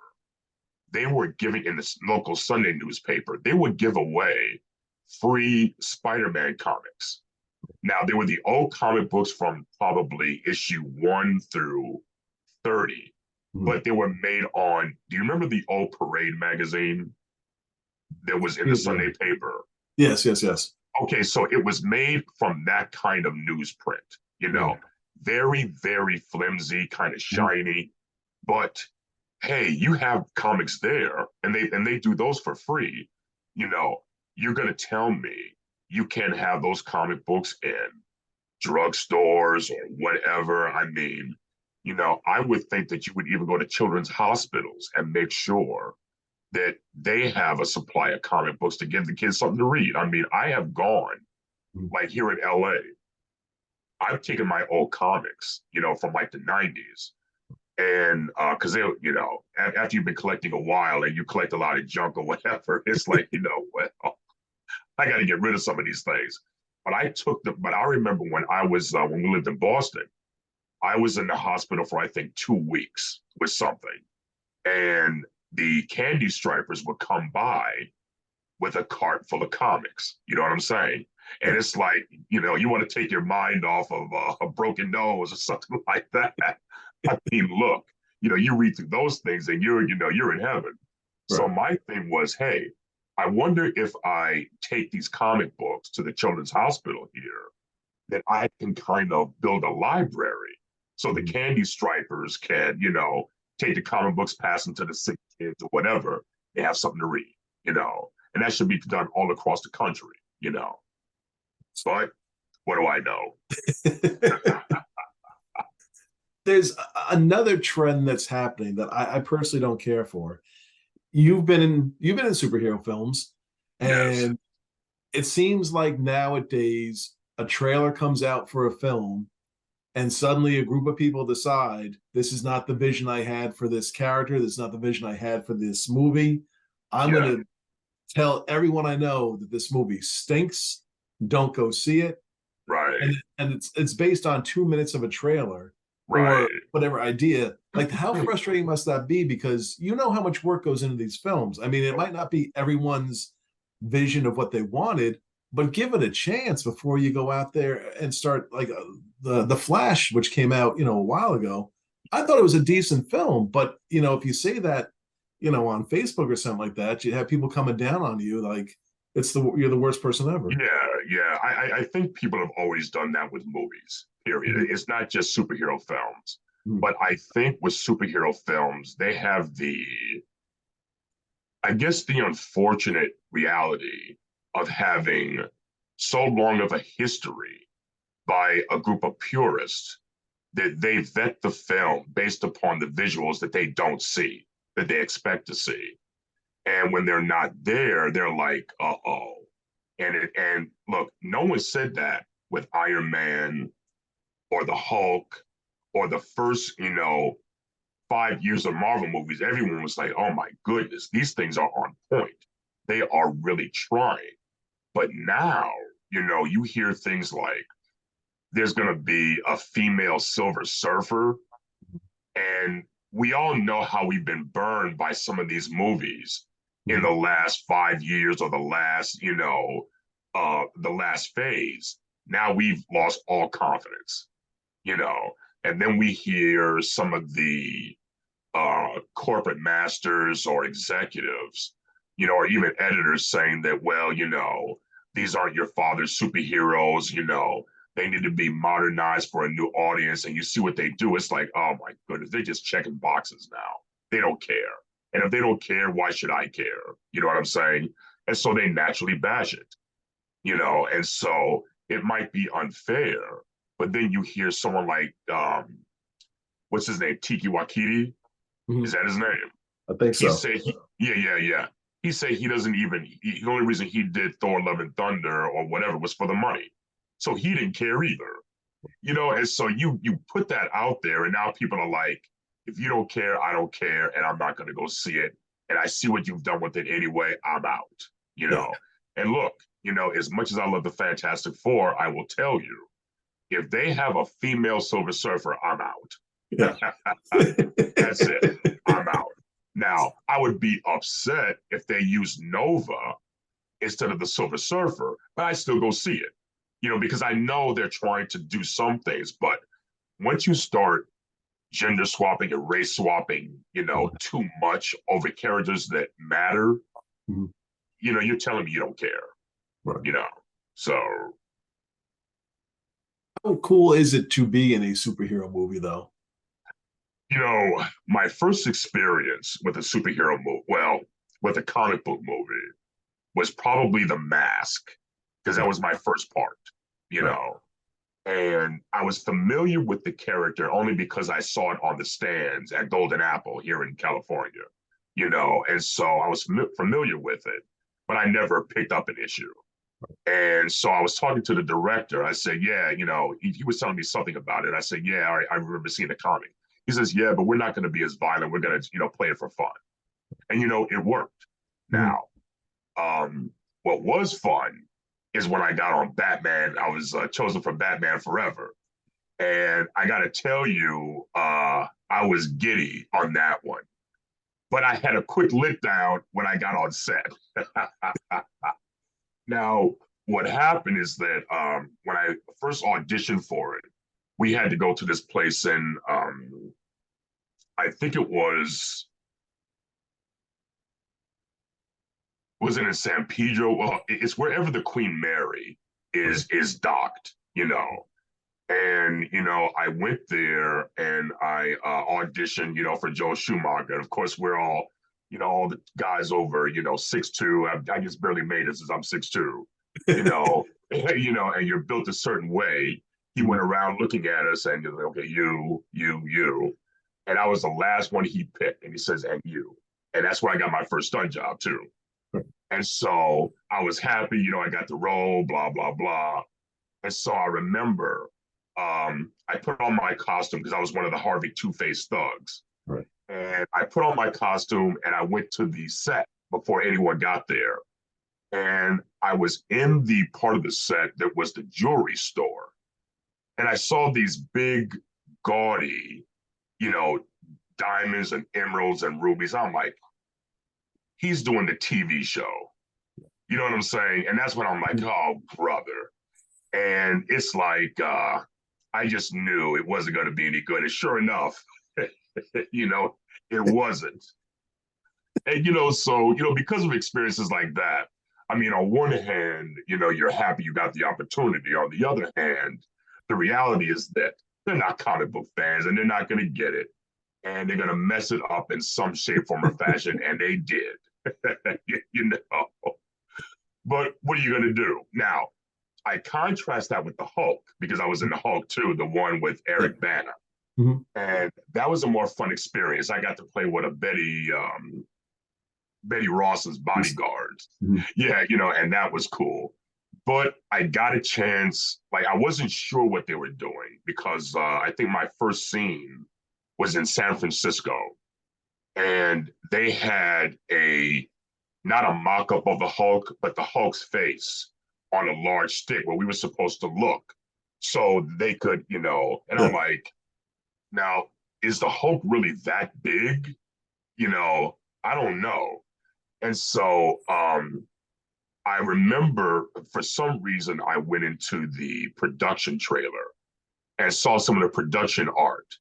they were giving, in this local Sunday newspaper, they would give away free Spider-Man comics. Now, they were the old comic books from probably issue 1 through 30, Mhm. but they were made on, do you remember the old Parade magazine that was in the Yeah. Sunday paper? Yes, yes, yes. Okay, so it was made from that kind of newsprint, Yeah. very, very flimsy, kind of Mhm. shiny. But hey, you have comics there, and they do those for free. You know, you're gonna tell me you can't have those comic books in drugstores or whatever. I mean, I would think that you would even go to children's hospitals and make sure that they have a supply of comic books to give the kids something to read. I mean, I have gone Mhm. Like here in LA, I've taken my old comics, from like the 90s. And because after you've been collecting a while and you collect a lot of junk or whatever, it's like, well, I got to get rid of some of these things. But I remember when we lived in Boston, I was in the hospital for I think 2 weeks with something. And the candy stripers would come by with a cart full of comics. You know what I'm saying? And Yeah. it's like, you want to take your mind off of a broken nose or something like that. I mean, look, you read through those things and you're in heaven. So Right. my thing was, hey, I wonder if I take these comic books to the children's hospital here, that I can kind of build a library so the Mhm. candy stripers can, take the comic books, pass them to the sick kids or whatever. They have something to read, and that should be done all across the country. But what do I know? There's another trend that's happening that I personally don't care for. You've been in superhero films, Yes. and it seems like nowadays a trailer comes out for a film, and suddenly a group of people decide this is not the vision I had for this character. This is not the vision I had for this movie. I'm going Yeah. to tell everyone I know that this movie stinks. Don't go see it. and Right. and it's based on 2 minutes of a trailer or Right. whatever idea. Like, how frustrating must that be? Because you know how much work goes into these films. I mean, it might not be everyone's vision of what they wanted, but give it a chance before you go out there and start like the Flash, which came out a while ago. I thought it was a decent film, but if you say that on Facebook or something like that, you have people coming down on you like you're the worst person ever. Yeah, yeah. I think people have always done that with movies, period. Mhm. It's not just superhero films. Mhm. But I think with superhero films, they have I guess, the unfortunate reality of having so long of a history by a group of purists that they vet the film based upon the visuals that they don't see, that they expect to see. And when they're not there, they're like, uh-oh. And look, no one said that with Iron Man or the Hulk or the first, 5 years of Marvel movies. Everyone was like, oh my goodness, these things are on point. They are really trying. But now, you hear things like there's going to be a female Silver Surfer. And we all know how we've been burned by some of these movies in Mhm. the last 5 years or the last phase. Now we've lost all confidence, you know. And then we hear some of the corporate masters or executives, or even editors saying that, well, these aren't your father's superheroes, they need to be modernized for a new audience. And you see what they do. It's like, oh my goodness, they're just checking boxes now. They don't care. And if they don't care, why should I care? You know what I'm saying? And so they naturally bash it, and so it might be unfair. But then you hear someone like, what's his name? Tiki Wakiti, is Mhm. that his name? I think He so. said, yeah, yeah, yeah. He said he doesn't even, the only reason he did Thor Love and Thunder or whatever was for the money. So he didn't care either, and so you put that out there, and now people are like, if you don't care, I don't care, and I'm not going to go see it. And I see what you've done with it anyway. I'm out, you Yeah. know. And look, as much as I love the Fantastic Four, I will tell you, if they have a female Silver Surfer, I'm Yeah. out. That's it. I'm out. Now, I would be upset if they use Nova instead of the Silver Surfer, but I still go see it, because I know they're trying to do some things. But once you start gender swapping and race swapping, too much over characters that matter, Mhm. you're telling me you don't care, Right. you know. So, How cool is it to be in a superhero movie, though? my first experience with a superhero movie, well, with a comic book movie, was probably The Mask, because that Okay. was my first part, you Right. know. And I was familiar with the character only because I saw it on the stands at Golden Apple here in California, and so I was familiar with it, but I never picked up an issue, And so I was talking to the director. I said, yeah, he was telling me something about it. I said, yeah, I remember seeing the comic. He says, yeah, but we're not going to be as violent. We're going to, play it for fun. And, it worked. Mhm. Now, um, what was fun is when I got on Batman. I was chosen for Batman Forever. And I got to tell you, I was giddy on that one. But I had a quick lit down when I got on set. Now, what happened is that when I first auditioned for it, we had to go to this place in, I think it was it in San Pedro? Well, it's wherever the Queen Mary Right. is docked. And I went there and I auditioned, for Joel Schumacher. Of course, we're all the guys over, 6'2". I just barely made it since I'm 6'2". You know, and you're built a certain way. He Mhm. went around looking at us and he's like, okay, you. And I was the last one he picked. And he says, and you. And that's where I got my first stunt job too. Right. And so I was happy, I got the role, blah, blah, blah. And so I remember I put on my costume because I was one of the Harvey Two-Face thugs. Right. And I put on my costume and I went to the set before anyone got there. And I was in the part of the set that was the jewelry store. And I saw these big, gaudy, you know, diamonds and emeralds and rubies. I'm like, he's doing the TV show. You know what I'm saying? And that's when I'm like, oh, brother. And it's like, I just knew it wasn't going to be any good. And sure enough, you know, it wasn't. And, because of experiences like that, I mean, on one hand, you're happy you got the opportunity. On the other hand, the reality is that they're not comic book fans and they're not going to get it. And they're going to mess it up in some shape, form, or fashion. And they did, you know. But what are you going to do? Now, I contrast that with the Hulk because I was in the Hulk too, the one with Yeah. Eric Bana. Mhm. And that was a more fun experience. I got to play with a Betty Ross's bodyguard. Mhm. Yeah, and that was cool. But I got a chance, like I wasn't sure what they were doing because I think my first scene was in San Francisco and they had a not a mock-up of the Hulk, but the Hulk's face on a large stick where we were supposed to look so they could, and I'm Yeah. like, now, is the Hulk really that big? I don't know. And so I remember for some reason I went into the production trailer and saw some of the production art.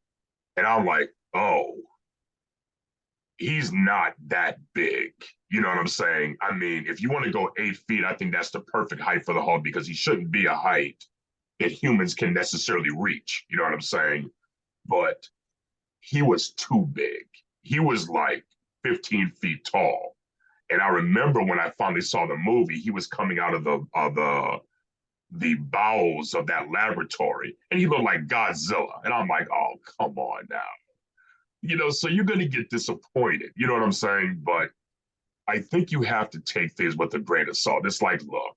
And I'm like, oh, he's not that big. You know what I'm saying? I mean, if you want to go 8 feet, I think that's the perfect height for the Hulk because he shouldn't be a height that humans can necessarily reach. You know what I'm saying? But he was too big. He was like 15 feet tall. And I remember when I finally saw the movie, he was coming out of the bowels of that laboratory, and he looked like Godzilla. And I'm like, oh, come on now. So you're going to get disappointed. You know what I'm saying? But I think you have to take things with a grain of salt. It's like, look,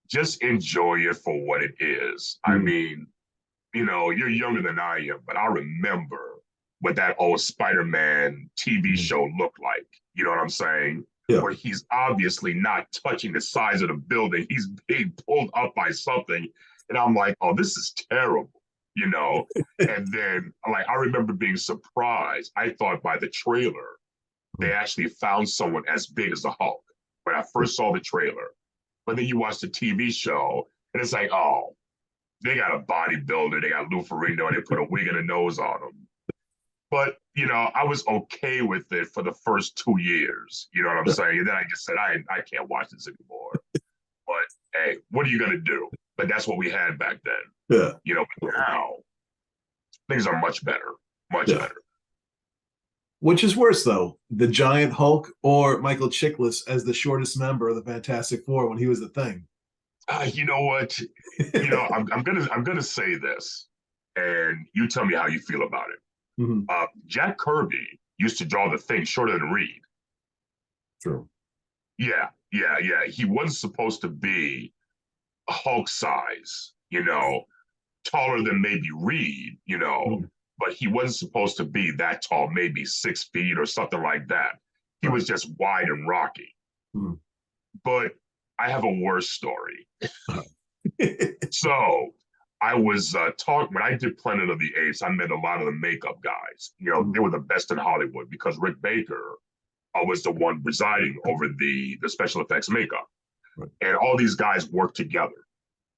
just enjoy it for what it is. I Mhm. mean, you're younger than I am, but I remember what that old Spider-Man TV Mhm. show looked like. You know what I'm saying? Yeah. Where he's obviously not touching the size of the building. He's being pulled up by something. And I'm like, oh, this is terrible, you know? And then, like, I remember being surprised. I thought by the trailer, they actually found someone as big as the Hulk when I first saw the trailer. But then you watch the TV show, and it's like, oh, they got a bodybuilder, they got Lou Ferrigno, and they put a wig and a nose on him. But I was okay with it for the first 2 years. You know what I'm Yeah. saying? And then I just said, I can't watch this anymore. But hey, what are you gonna do? But that's what we had back then. Yeah. But now things are much better, much Yeah. better. Which is worse, though, the giant Hulk or Michael Chiklis as the shortest member of the Fantastic Four when he was the Thing? You know what? I'm gonna say this, and you tell me how you feel about it. Mhm. Jack Kirby used to draw the Thing shorter than Reed. True. Yeah, yeah. He wasn't supposed to be Hulk size, taller than maybe Reed, Mm. but he wasn't supposed to be that tall, maybe 6 feet or something like that. He Right. was just wide and rocky. Mm. But I have a worse story. Mm. So I was talking when I did Planet of the Apes. I met a lot of the makeup guys. They were the best in Hollywood because Rick Baker was the one presiding over the special effects makeup, Right. and all these guys worked together.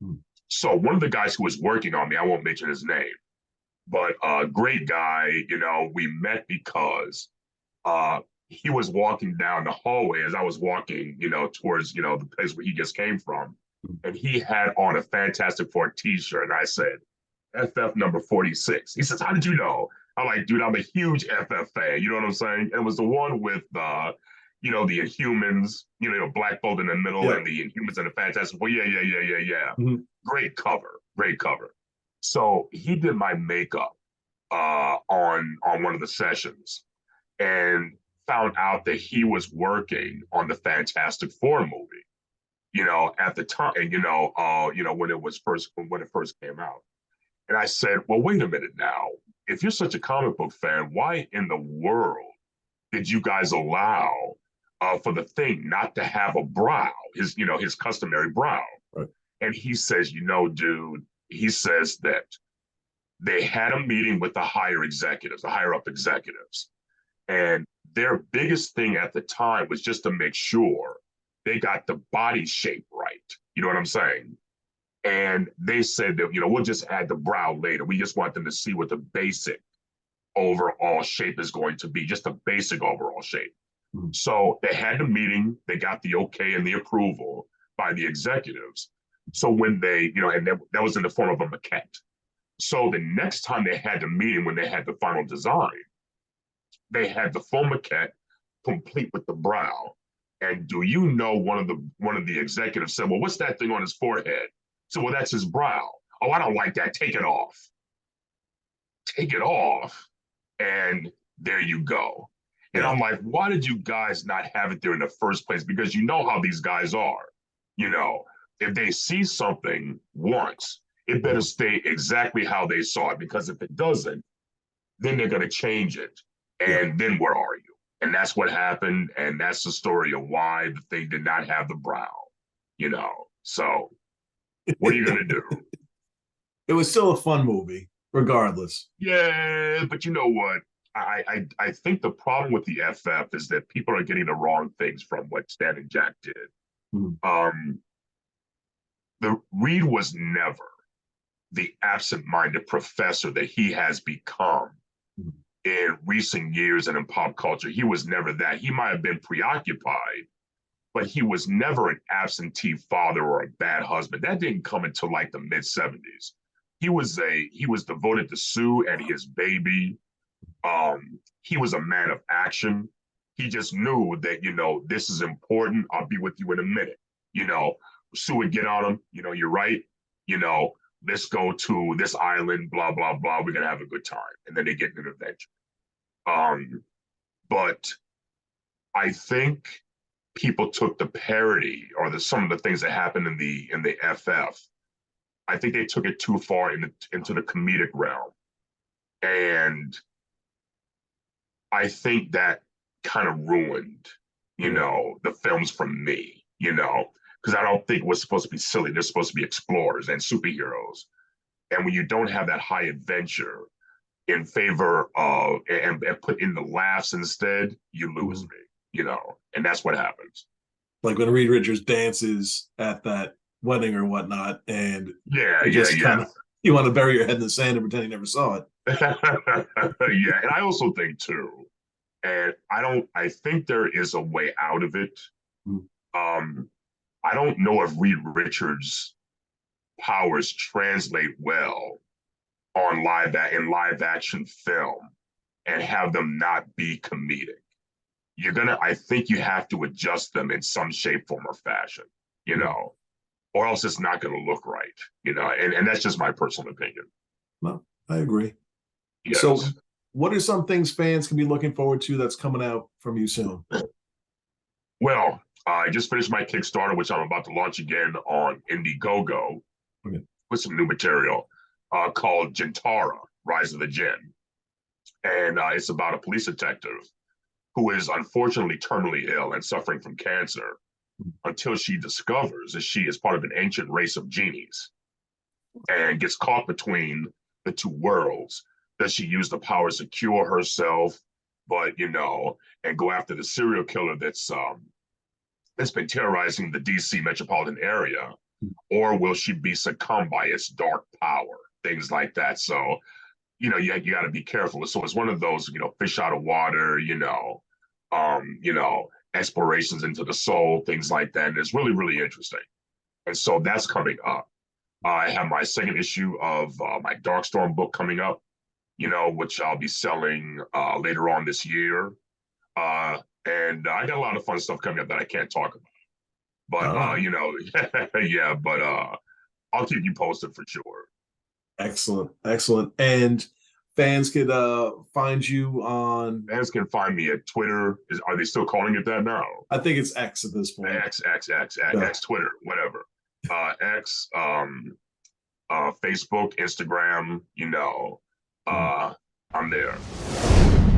Mm. So one of the guys who was working on me, I won't mention his name, but a great guy. We met because uh, he was walking down the hallway as I was walking, towards the place where he just came from, Mm. and he had on a Fantastic Four T-shirt, and I said, FF number 46. He says, how did you know? I'm like, dude, I'm a huge FF fan. You know what I'm saying? And it was the one with, the Inhumans, Black Bolt in the middle Yeah. and the Inhumans and the Fantastic Four. Yeah. Mm. Great cover. Great cover. So he did my makeup on one of the sessions and found out that he was working on the Fantastic Four movie, at the time, and when it first came out. And I said, well, wait a minute now. If you're such a comic book fan, why in the world did you guys allow for the Thing not to have a brow, his customary brow? Right. And he says, dude, he says that they had a meeting with the higher up executives. And their biggest thing at the time was just to make sure they got the body shape right. You know what I'm saying? And they said that, we'll just add the brow later. We just want them to see what the basic overall shape is going to be, just the basic overall shape. Mm. So they had the meeting, they got the okay and the approval by the executives. So when they, and that was in the form of a maquette. So the next time they had the meeting, when they had the final design, they had the full maquette complete with the brow. And do you know one of the executives said, well, what's that thing on his forehead? So, well, that's his brow. Oh, I don't like that. Take it off. Take it off. And there you go. And Yeah. I'm like, why did you guys not have it there in the first place? Because you know how these guys are. You know, if they see something once, it better stay exactly how they saw it. Because if it doesn't, then they're going to change it. Yeah. And then where are you? And that's what happened. And that's the story of why the Thing did not have the brow. So what are you going to do? It was still a fun movie, regardless. Yeah, but you know what? I think the problem with the FF is that people are getting the wrong things from what Stan and Jack did. Mm. The Reed was never the absent-minded professor that he has become in recent years and in pop culture. He was never that. He might have been preoccupied, but he was never an absentee father or a bad husband. That didn't come until like the mid-70s. He was devoted to Sue and his baby. He was a man of action. He just knew that, this is important. I'll be with you in a minute. Sue would get on him, you're right. You know, let's go to this island, blah, blah, blah. We're gonna have a good time. And then they get an adventure. But I think people took the parody or some of the things that happened in the FF. I think they took it too far into the comedic realm. And I think that kind of ruined, the films from me, because I don't think we're supposed to be silly. They're supposed to be explorers and superheroes. And when you don't have that high adventure in favor of and put in the laughs instead, you lose me, and that's what happens. Like when Reed Richards dances at that wedding or whatnot, and Yeah, it just kind of, you want to bury your head in the sand and pretend you never saw it. Yeah, and I also think too, and I think there is a way out of it. Mm. I don't know if Reed Richards' powers translate well on live action film and have them not be comedic. I think you have to adjust them in some shape, form, or fashion, or else it's not gonna look right, and that's just my personal opinion. No, I agree. Yes. So what are some things fans can be looking forward to that's coming out from you soon? Well, I just finished my Kickstarter, which I'm about to launch again on Indiegogo Okay. with some new material called Djinntara, Rise of the Djinn. And it's about a police detective who is unfortunately terminally ill and suffering from cancer until she discovers that she is part of an ancient race of genies and gets caught between the two worlds. Does she use the powers to cure herself, but and go after the serial killer that's been terrorizing the DC metropolitan area, or will she be succumbed by its dark power? Things like that. So, you got to be careful. So it's one of those, fish out of water, explorations into the soul, things like that. And it's really, really interesting. And so that's coming up. I have my second issue of my Darkstorm book coming up, which I'll be selling later on this year. And I got a lot of fun stuff coming up that I can't talk about. But yeah, but I'll keep you posted for sure. Excellent, excellent. And fans could find you on. Fans can find me at Twitter. Are they still calling it that now? I think it's X at this point. X, Twitter, whatever. X, Facebook, Instagram. I'm there.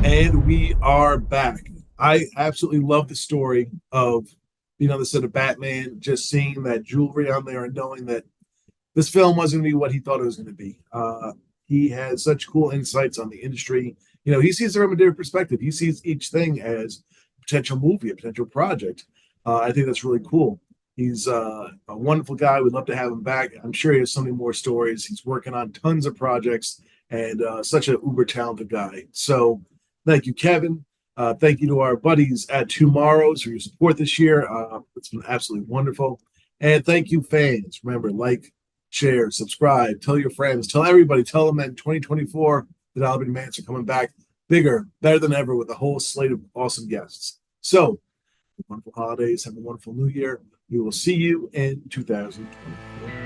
And we are back. I absolutely love the story of being on the set of Batman, just seeing that jewelry on there and knowing that this film wasn't going to be what he thought it was going to be. He has such cool insights on the industry. He sees it from a different perspective. He sees each thing as a potential movie, a potential project. I think that's really cool. He's a wonderful guy. We'd love to have him back. I'm sure he has so many more stories. He's working on tons of projects and such an uber talented guy. So thank you, Kevin. Thank you to our buddies at Tomorrow's for your support this year. It's been absolutely wonderful. And thank you, fans. Remember, like, share, subscribe, tell your friends, tell everybody, tell them that in 2024, the Dollar Bin Mans are coming back bigger, better than ever with a whole slate of awesome guests. So, wonderful holidays. Have a wonderful new year. We will see you in 2024.